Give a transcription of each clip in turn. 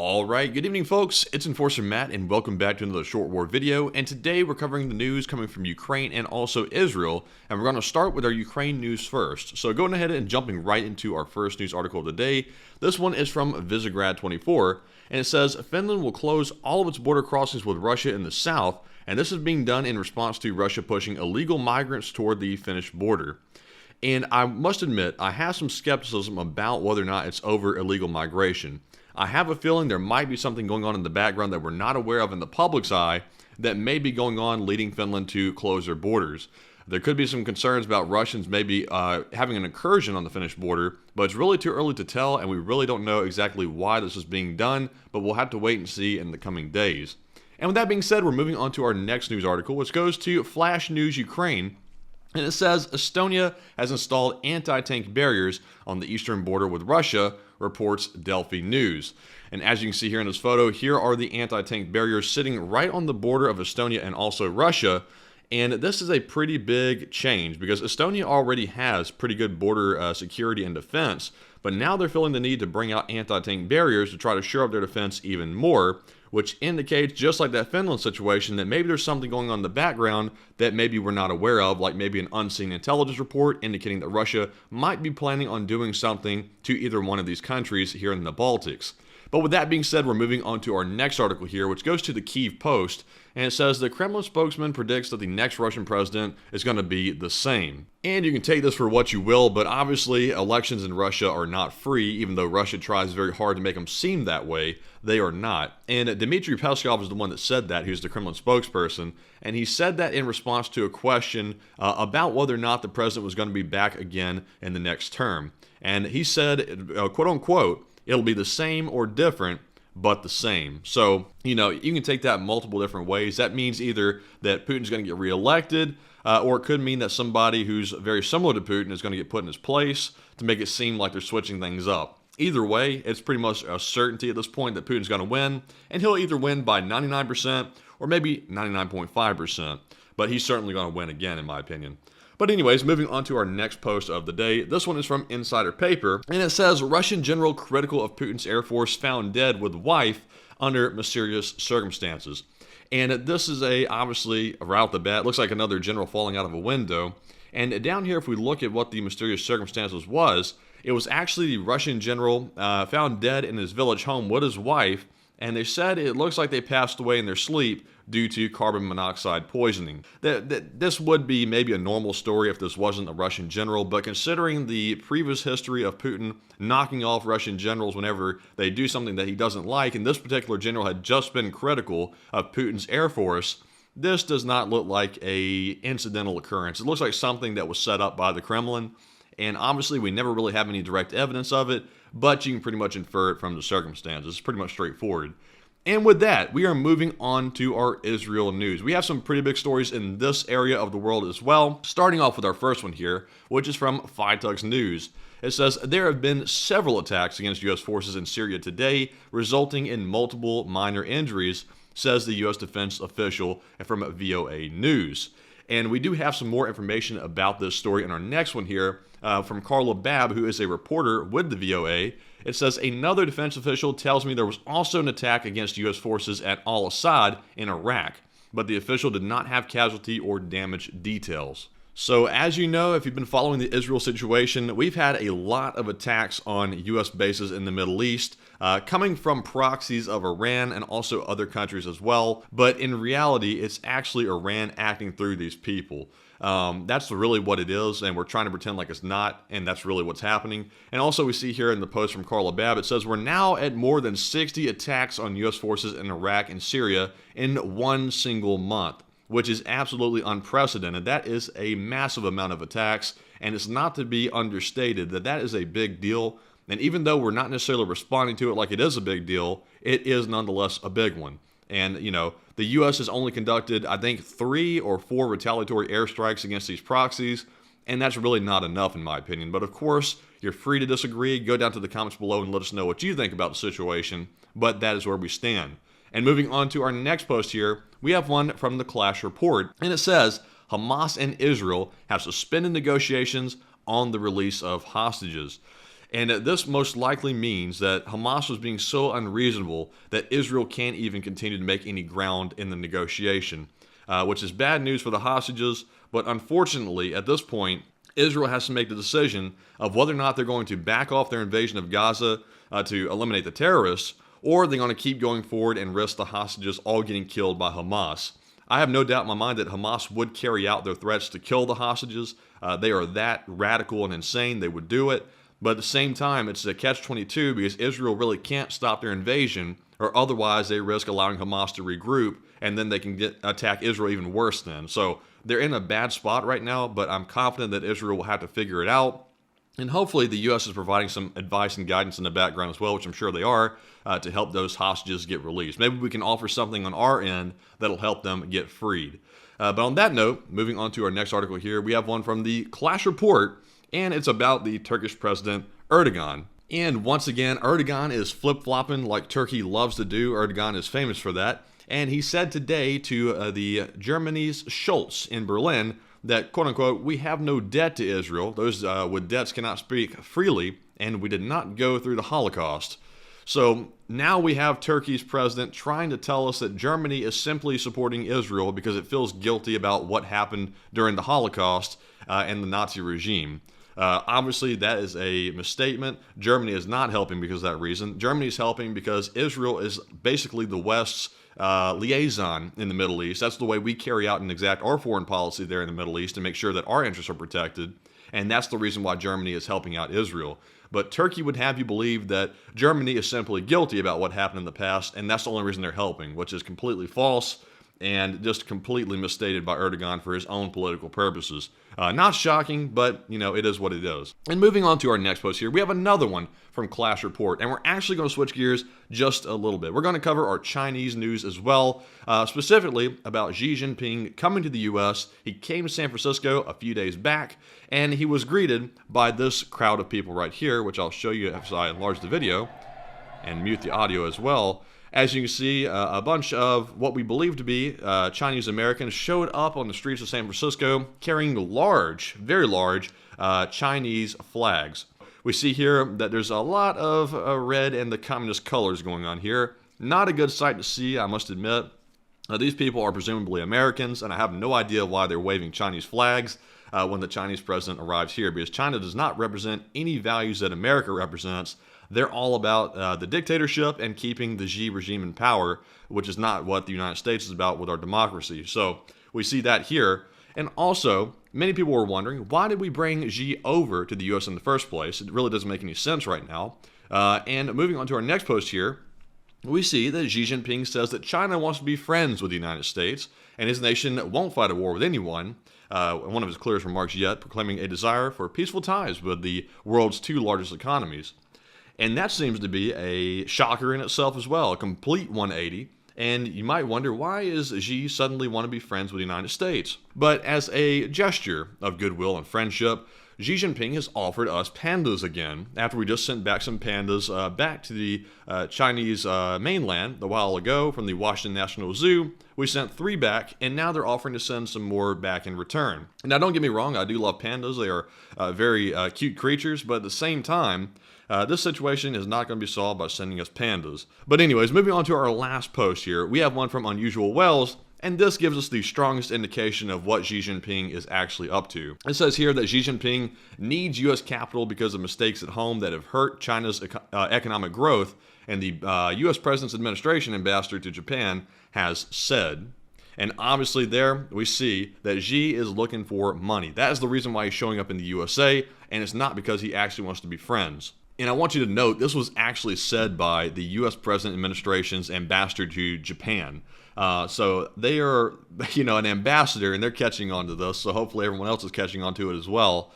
Alright, good evening folks, it's Enforcer Matt and welcome back to another short war video, and today we're covering the news coming from Ukraine and also Israel, and we're going to start with our Ukraine news first. So going ahead and jumping right into our first news article of the day. This one is from Visegrad24, and it says Finland will close all of its border crossings with Russia in the south, and this is being done in response to Russia pushing illegal migrants toward the Finnish border. And I must admit, I have some skepticism about whether or not it's over illegal migration. I have a feeling there might be something going on in the background that we're not aware of in the public's eye that may be going on leading Finland to close their borders. There could be some concerns about Russians maybe having an incursion on the Finnish border, but it's really too early to tell, and we really don't know exactly why this is being done, but we'll have to wait and see in the coming days. And with that being said, we're moving on to our next news article, which goes to Flash News Ukraine. And it says Estonia has installed anti-tank barriers on the eastern border with Russia, reports Delphi News. And as you can see here in this photo, here are the anti-tank barriers sitting right on the border of Estonia and also Russia. And this is a pretty big change because Estonia already has pretty good border security and defense, but now they're feeling the need to bring out anti-tank barriers to try to shore up their defense even more, which indicates, just like that Finland situation, that maybe there's something going on in the background that maybe we're not aware of, like maybe an unseen intelligence report indicating that Russia might be planning on doing something to either one of these countries here in the Baltics. But with that being said, we're moving on to our next article here, which goes to the Kyiv Post, and it says the Kremlin spokesman predicts that the next Russian president is going to be the same. And you can take this for what you will, but obviously elections in Russia are not free, even though Russia tries very hard to make them seem that way. They are not. And Dmitry Peskov is the one that said that, who's the Kremlin spokesperson, and he said that in response to a question about whether or not the president was going to be back again in the next term. And he said, quote unquote, it'll be the same or different, but the same. So, you can take that multiple different ways. That means either that Putin's going to get reelected, or it could mean that somebody who's very similar to Putin is going to get put in his place to make it seem like they're switching things up. Either way, it's pretty much a certainty at this point that Putin's going to win, and he'll either win by 99% or maybe 99.5%, but he's certainly going to win again, in my opinion. But anyways, moving on to our next post of the day. This one is from Insider Paper, and it says, Russian general critical of Putin's Air Force found dead with wife under mysterious circumstances. And this is obviously, right off the bat, looks like another general falling out of a window. And down here, if we look at what the mysterious circumstances was, it was actually the Russian general found dead in his village home with his wife, and they said it looks like they passed away in their sleep due to carbon monoxide poisoning. This would be maybe a normal story if this wasn't a Russian general, but considering the previous history of Putin knocking off Russian generals whenever they do something that he doesn't like, and this particular general had just been critical of Putin's Air Force, this does not look like an incidental occurrence. It looks like something that was set up by the Kremlin, and obviously we never really have any direct evidence of it, but you can pretty much infer it from the circumstances. It's pretty much straightforward. And with that, we are moving on to our Israel news. We have some pretty big stories in this area of the world as well. Starting off with our first one here, which is from FITUX News. It says, there have been several attacks against U.S. forces in Syria today, resulting in multiple minor injuries, says the U.S. defense official from VOA News. And we do have some more information about this story in our next one here from Carla Babb, who is a reporter with the VOA. It says, another defense official tells me there was also an attack against U.S. forces at al-Assad in Iraq, but the official did not have casualty or damage details. So as you know, if you've been following the Israel situation, we've had a lot of attacks on U.S. bases in the Middle East, coming from proxies of Iran and also other countries as well. But in reality, it's actually Iran acting through these people. That's really what it is, and we're trying to pretend like it's not, and that's really what's happening. And also we see here in the post from Carla Babb, it says we're now at more than 60 attacks on U.S. forces in Iraq and Syria in one single month, which is absolutely unprecedented. That is a massive amount of attacks, and it's not to be understated that that is a big deal. And even though we're not necessarily responding to it like it is a big deal, it is nonetheless a big one. And, the U.S. has only conducted, I think, 3 or 4 retaliatory airstrikes against these proxies, and that's really not enough in my opinion. But of course, you're free to disagree. Go down to the comments below and let us know what you think about the situation, but that is where we stand. And moving on to our next post here, we have one from the Clash Report, and it says, Hamas and Israel have suspended negotiations on the release of hostages. And this most likely means that Hamas was being so unreasonable that Israel can't even continue to make any ground in the negotiation, which is bad news for the hostages. But unfortunately, at this point, Israel has to make the decision of whether or not they're going to back off their invasion of Gaza to eliminate the terrorists, or they're going to keep going forward and risk the hostages all getting killed by Hamas. I have no doubt in my mind that Hamas would carry out their threats to kill the hostages. They are that radical and insane, they would do it. But at the same time, it's a catch-22 because Israel really can't stop their invasion, or otherwise they risk allowing Hamas to regroup, and then they can attack Israel even worse then. So they're in a bad spot right now, but I'm confident that Israel will have to figure it out. And hopefully the U.S. is providing some advice and guidance in the background as well, which I'm sure they are, to help those hostages get released. Maybe we can offer something on our end that'll help them get freed. But on that note, moving on to our next article here, we have one from the Clash Report, and it's about the Turkish president, Erdogan. And once again, Erdogan is flip-flopping like Turkey loves to do. Erdogan is famous for that. And he said today to the Germany's Scholz in Berlin that, quote-unquote, we have no debt to Israel. Those with debts cannot speak freely, and we did not go through the Holocaust. So now we have Turkey's president trying to tell us that Germany is simply supporting Israel because it feels guilty about what happened during the Holocaust and the Nazi regime. Obviously, that is a misstatement. Germany is not helping because of that reason. Germany is helping because Israel is basically the West's liaison in the Middle East. That's the way we carry out and exact our foreign policy there in the Middle East to make sure that our interests are protected. And that's the reason why Germany is helping out Israel. But Turkey would have you believe that Germany is simply guilty about what happened in the past, and that's the only reason they're helping, which is completely false and just completely misstated by Erdogan for his own political purposes. Not shocking, but, it is what it is. And moving on to our next post here, we have another one from Clash Report, and we're actually going to switch gears just a little bit. We're going to cover our Chinese news as well, specifically about Xi Jinping coming to the U.S. He came to San Francisco a few days back, and he was greeted by this crowd of people right here, which I'll show you as I enlarge the video and mute the audio as well. As you can see, a bunch of what we believe to be Chinese Americans showed up on the streets of San Francisco carrying large, very large Chinese flags. We see here that there's a lot of red and the communist colors going on here. Not a good sight to see, I must admit. These people are presumably Americans, and I have no idea why they're waving Chinese flags when the Chinese president arrives here, because China does not represent any values that America represents. They're all about the dictatorship and keeping the Xi regime in power, which is not what the United States is about with our democracy. So we see that here. And also, many people were wondering, why did we bring Xi over to the U.S. in the first place? It really doesn't make any sense right now. And moving on to our next post here, we see that Xi Jinping says that China wants to be friends with the United States, and his nation won't fight a war with anyone. One of his clearest remarks yet, proclaiming a desire for peaceful ties with the world's two largest economies. And that seems to be a shocker in itself as well, a complete 180. And you might wonder, why is Xi suddenly want to be friends with the United States? But as a gesture of goodwill and friendship, Xi Jinping has offered us pandas again, after we just sent back some pandas back to the Chinese mainland a while ago from the Washington National Zoo. We sent 3 back, and now they're offering to send some more back in return. Now, don't get me wrong, I do love pandas. They are very cute creatures, but at the same time, this situation is not going to be solved by sending us pandas. But anyways, moving on to our last post here, we have one from Unusual Wells, and this gives us the strongest indication of what Xi Jinping is actually up to. It says here that Xi Jinping needs U.S. capital because of mistakes at home that have hurt China's economic growth, and the U.S. President's administration ambassador to Japan has said. And obviously there we see that Xi is looking for money. That is the reason why he's showing up in the USA, and it's not because he actually wants to be friends. And I want you to note, this was actually said by the U.S. President administration's ambassador to Japan. So they are, an ambassador, and they're catching on to this, so hopefully everyone else is catching on to it as well.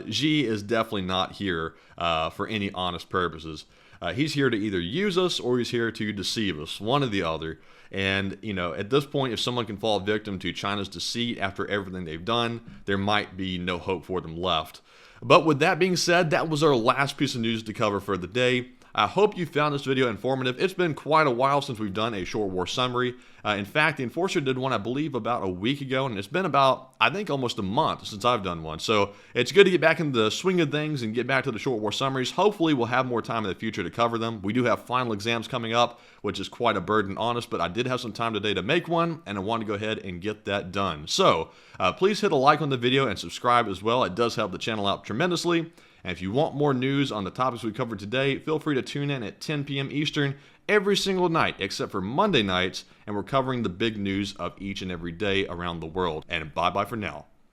Xi is definitely not here for any honest purposes. He's here to either use us or he's here to deceive us, one or the other. And, at this point, if someone can fall victim to China's deceit after everything they've done, there might be no hope for them left. But with that being said, that was our last piece of news to cover for the day. I hope you found this video informative. It's been quite a while since we've done a short war summary. In fact, the Enforcer did one, I believe, about a week ago, and it's been about, I think, almost a month since I've done one. So it's good to get back into the swing of things and get back to the short war summaries. Hopefully, we'll have more time in the future to cover them. We do have final exams coming up, which is quite a burden on us, but I did have some time today to make one, and I wanted to go ahead and get that done. So please hit a like on the video and subscribe as well. It does help the channel out tremendously. And if you want more news on the topics we covered today, feel free to tune in at 10 p.m. Eastern every single night except for Monday nights, and we're covering the big news of each and every day around the world. And bye-bye for now.